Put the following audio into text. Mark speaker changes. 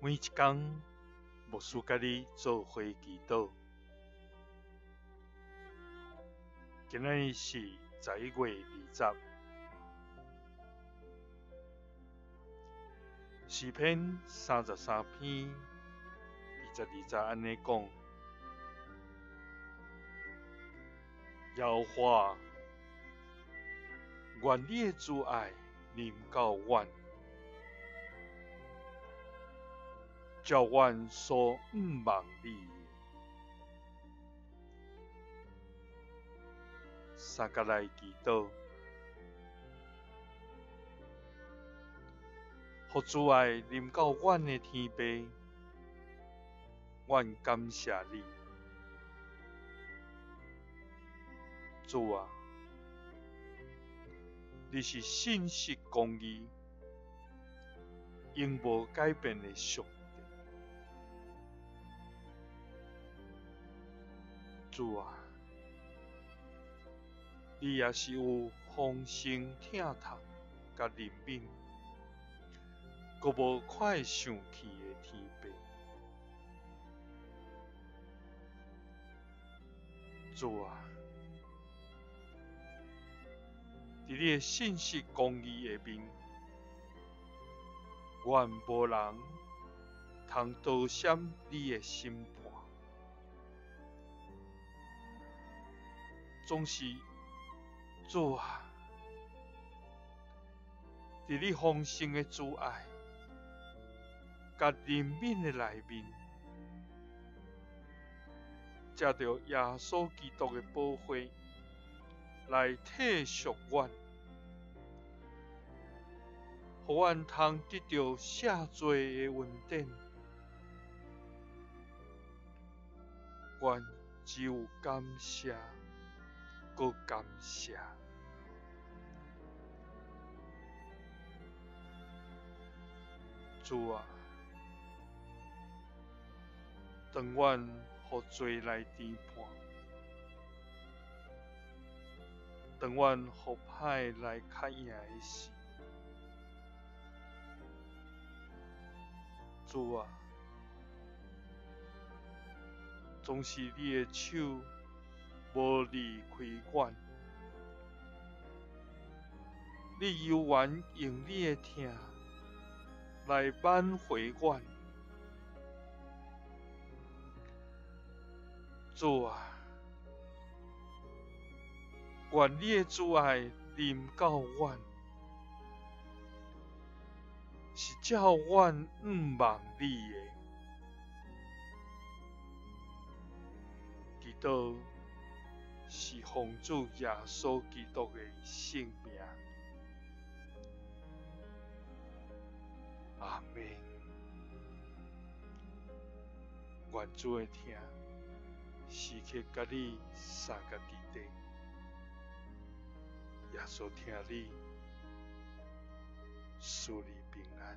Speaker 1: 每一天，牧师甲你做伙祈祷。今日是11月20，诗篇33篇22节安尼讲：耶和华，愿你的慈爱临到阮，叫阮所毋忘你的。三角来祈祷，予慈爱临到阮的天父，阮感谢你。主啊，你是信实公义，永无改变的上帝。主啊，你也是有丰盛疼痛甲怜悯，阁无快生气的天父。主啊，伫你的信实公义下面，愿无人通倒闪你的审判，总是主啊，伫你丰盛的慈爱甲怜悯的内面，藉着耶稣基督的宝血来替赎阮，互阮通得到赦罪的恩典。阮只有感谢，搁感谢。主啊，当阮予罪来审判，当阮予歹来较赢的时，主啊，总是你的手无离开阮，你犹原用你的疼来挽回阮。主啊，愿你的慈爱临到阮，是叫阮毋忘你的。祈祷是奉主耶稣基督的圣名。阿们。愿主的疼时刻甲你三角伫地，耶稣听你，赐你平安。